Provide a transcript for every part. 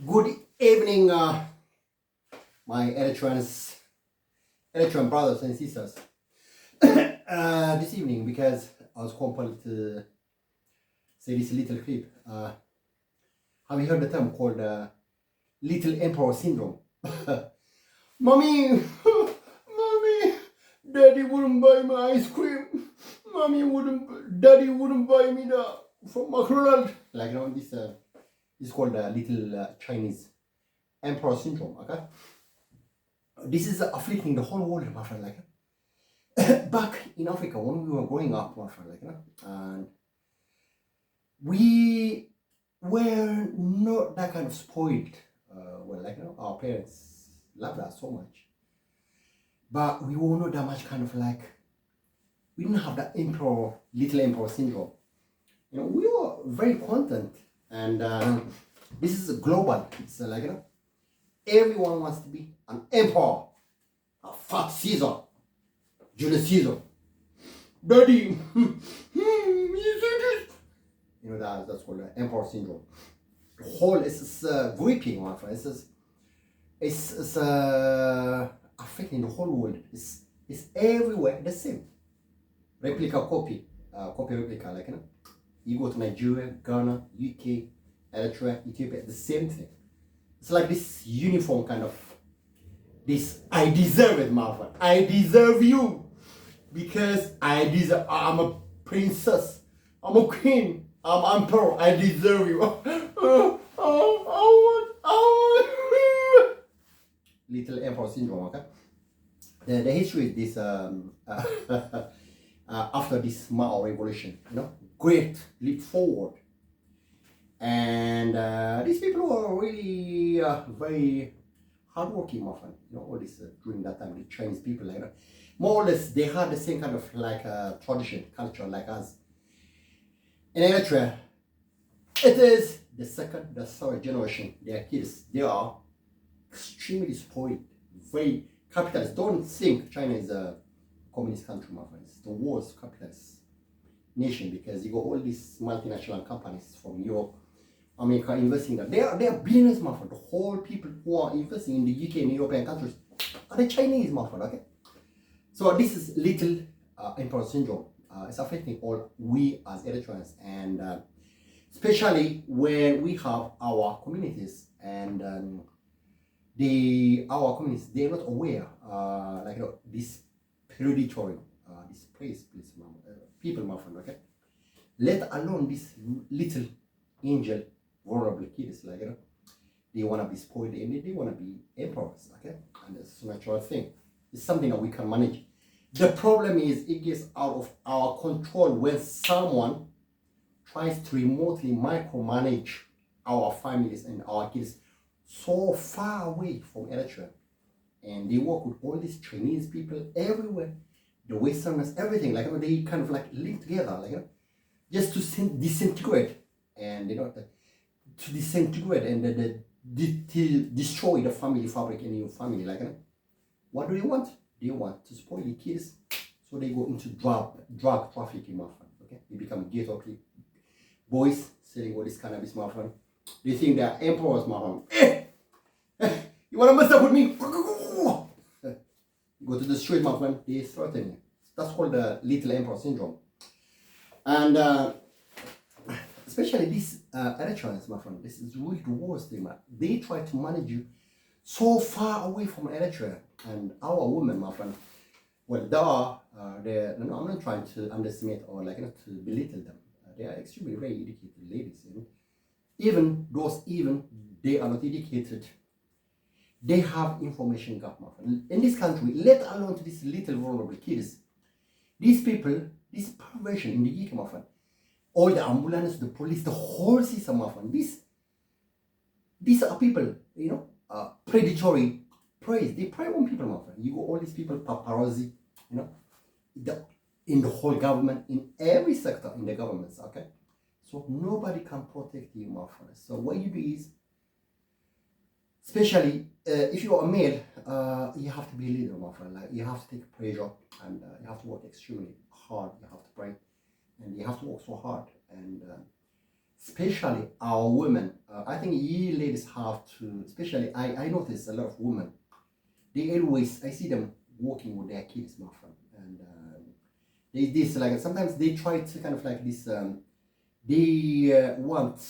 Good evening, my Eritrean brothers and sisters. This evening, because I was compelled to say this little clip. Have you heard the term called Little Emperor Syndrome? Mommy, mommy, daddy wouldn't buy me ice cream. Daddy wouldn't buy me the from McDonald's. Like, this is called Little Chinese Emperor Syndrome, okay? This is afflicting the whole world, my friend, back in Africa when we were growing up, my friend, and we were not that kind of spoiled. Our parents loved us so much, but we were not that much we didn't have that little emperor syndrome. We were very content, and this is global. It's everyone wants to be an emperor, a fat Caesar, Julius Caesar. Daddy, that's called emperor syndrome. The whole is gripping, my friend. It's affecting the whole world. It's everywhere the same. Copy replica. You go to Nigeria, Ghana, UK, Eritrea, Ethiopia, the same thing. It's like this uniform this, I deserve it, my friend. I deserve you. Because I'm a princess. I'm a queen. I'm emperor. I deserve you. Little emperor syndrome, okay? The history is this, after this Mao revolution, great leap forward. And these people were really very hardworking, my friend. All this during that time, the Chinese people, more or less, they had the same kind of tradition, culture like us. In Eritrea, it is the third generation. Their kids, they are extremely spoiled, very capitalist. Don't think China is a communist country, my friends. It's the worst capitalist nation because you got all these multinational companies from Europe, America investing there. They are billionaires, my friend. The whole people who are investing in the UK and European countries are the Chinese, my friend, okay? So this is little emperor syndrome. It's affecting all we as Eritreans, and especially when we have our communities and our communities, they're not aware, this predatory, this people, my friend, okay? Let alone this little angel, vulnerable kids, they want to be spoiled and they want to be emperors, okay? And it's a natural thing. It's something that we can manage. The problem is it gets out of our control when someone tries to remotely micromanage our families and our kids so far away from Eritrea. And they work with all these Chinese people everywhere, the Westerners, everything. They kind of link together, just to disintegrate and to disintegrate and destroy the family fabric in your family. What do they want? They want to spoil the kids, so they go into drug trafficking, my friend. Okay, they become ghetto boys selling all this cannabis, my friend. They think they are emperors, my friend. You wanna mess up with me? You go to the street, my friend. They threaten you. That's called the little emperor syndrome. And especially these Eritreans, my friend, this is really the worst thing, man. They try to manage you so far away from Eritrea. And our women, my friend, well, I'm not trying to underestimate or to belittle them. They are extremely very educated ladies. Even they are not educated. They have information gap, my friend. In this country, let alone to these little vulnerable kids, these people, this perversion in the UK, my friend, all the ambulance, the police, the whole system, my friend, these are people, predatory praise. They prey on people, my friend. You go all these people, paparazzi, in the whole government, in every sector in the governments, okay? So nobody can protect you, my friend. So what you do is, especially if you are a male, you have to be a leader, my friend. You have to take pressure, and you have to work extremely hard. You have to pray, and you have to work so hard. And especially our women, I think you ladies have to, especially I notice a lot of women, they always, I see them walking with their kids, my friend. And they this like sometimes they try to kind of like this they want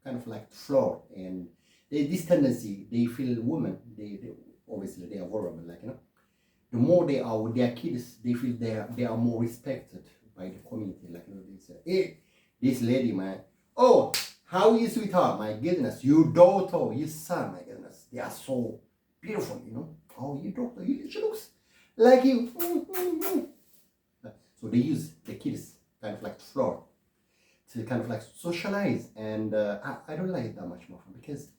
kind of like floor, and this tendency, they feel women, they obviously they are vulnerable, like the more they are with their kids, they feel they are more respected by the community. Like they say, hey, this lady, man, oh, how is sweetheart? My goodness, your daughter, your son, my goodness, they are so beautiful, Oh, your daughter, she looks like you. So they use the kids kind of like floor to kind of like socialize, and I don't like it that much, more because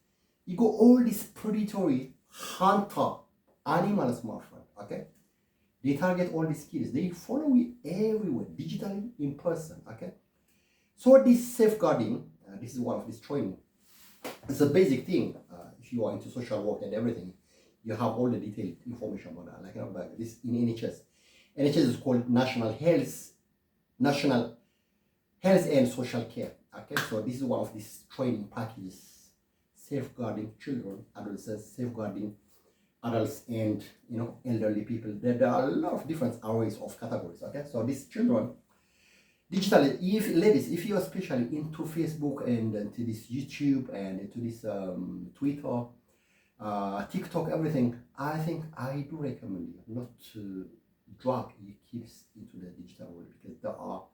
you go all these predatory hunter animals, my friend. Okay, they target all these kids. They follow you everywhere, digitally, in person. Okay, so this safeguarding, this is one of this training. It's a basic thing. If you are into social work and everything, you have all the detailed information about that. Like about this in NHS. NHS is called National Health and Social Care. Okay, so this is one of these training packages: safeguarding children, adolescents, safeguarding adults, and elderly people. There are a lot of different arrays of categories. Okay, so these children digitally, if ladies, if you are especially into Facebook and into this YouTube and into this Twitter, TikTok, everything, I think I do recommend you not to drag your kids into the digital world, because there are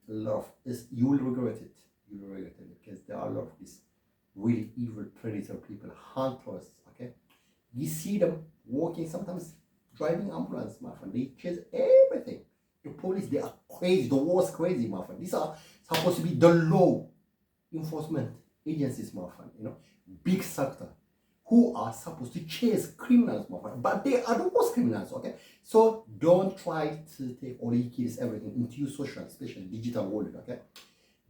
a lot of this, you will regret it. You will regret it, because there are a lot of these really evil predator people, hunters. Okay, you see them walking, sometimes driving ambulance, my friend. They chase everything. The police, they are crazy, the worst crazy, my friend. These are supposed to be the law enforcement agencies, my friend. Big sector, who are supposed to chase criminals, my friend, but they are the worst criminals. Okay, so don't try to take all your kids, everything, into your social, especially digital world. Okay,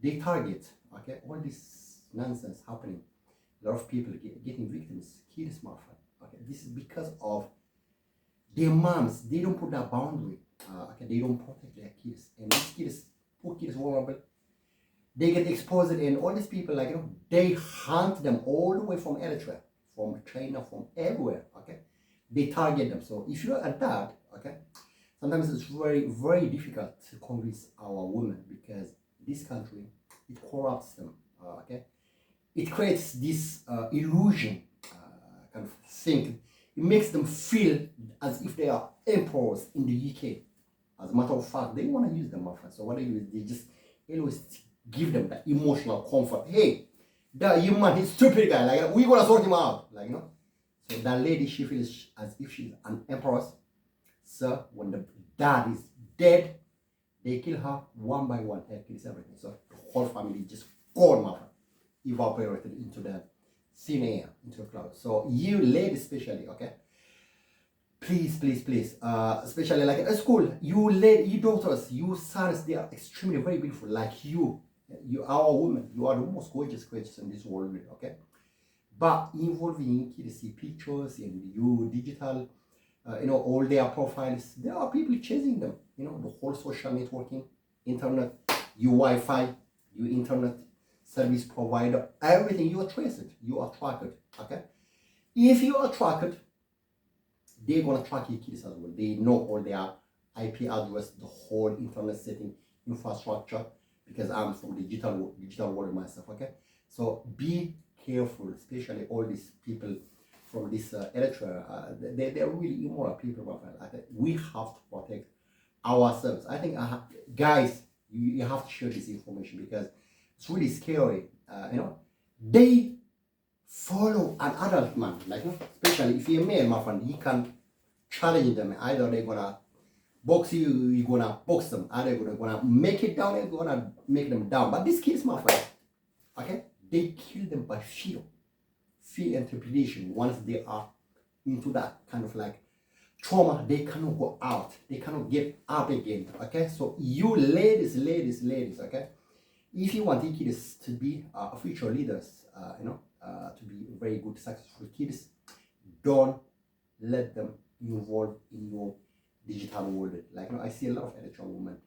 they target, okay, all this nonsense happening. A lot of people getting victims, kids, my friend. Okay, this is because of their moms. They don't put that boundary. Okay, they don't protect their kids, and these kids, poor kids, vulnerable. They get exposed, and all these people, like they hunt them all the way from Eritrea, from China, from everywhere. Okay, they target them. So if you're a dad, okay, sometimes it's very, very difficult to convince our women, because this country, it corrupts them. Okay, it creates this illusion, kind of thing. It makes them feel as if they are emperors in the UK. As a matter of fact, they want to use them, my friend. So what they do is they just always give them that emotional comfort. Hey, that you man, he's stupid guy. Like, we gonna sort him out. Like, So that lady, she feels as if she's an empress. So when the dad is dead, they kill her one by one. Her kills everything. So the whole family just gone, my friend, evaporated into the thin air, into the clouds. So you ladies, especially, okay, please, please, please, especially like at school, you daughters, you sons, they are extremely very beautiful, like you are women, you are the most gorgeous creatures in this world. Okay, but involving kids, see pictures and you digital, all their profiles, there are people chasing them. The whole social networking, internet, your Wi-Fi, your internet service provider, everything, you are traced, you are tracked. Okay, if you are tracked, they're gonna track your kids as well. They know all their IP address, the whole internet setting infrastructure, because I'm from the digital world myself. Okay, so be careful, especially all these people from this Eritrea. They're really immoral people, my friend. I think we have to protect ourselves. I think guys, you have to share this information, because it's really scary. They follow an adult man, like especially if you're a male, my friend, he can challenge them. Either they're gonna box you, you're gonna box them, either they're gonna make it down, you're gonna make them down. But these kids, my friend, okay, they kill them by fear interpretation. Once they are into that kind of like trauma, they cannot go out, they cannot get up again. Okay, so you ladies, okay, if you want your kids to be future leaders, to be very good, successful kids, don't let them involved in your digital world. Like, I see a lot of Eritrean women.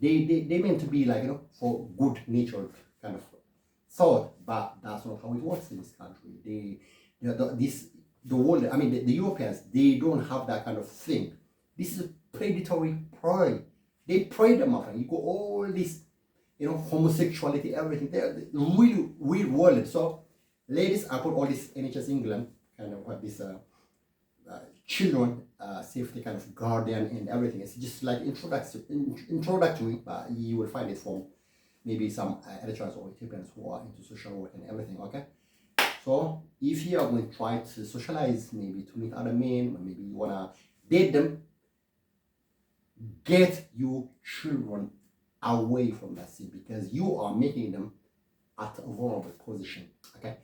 They meant to be like, for good natured kind of thought, but that's not how it works in this country. The world, I mean, the Europeans, they don't have that kind of thing. This is a predatory prey. They prey them off, and you go all this, homosexuality, everything. They're really weird world. So, ladies, I put all this NHS England kind of what this children safety kind of guardian and everything. It's just like introductory, but you will find it from maybe some Eritreans or Ethiopians who are into social work and everything. Okay. So if you are going to try to socialize, maybe to meet other men, or maybe you wanna date them, get your children away from that scene because you are making them at a vulnerable position. Okay.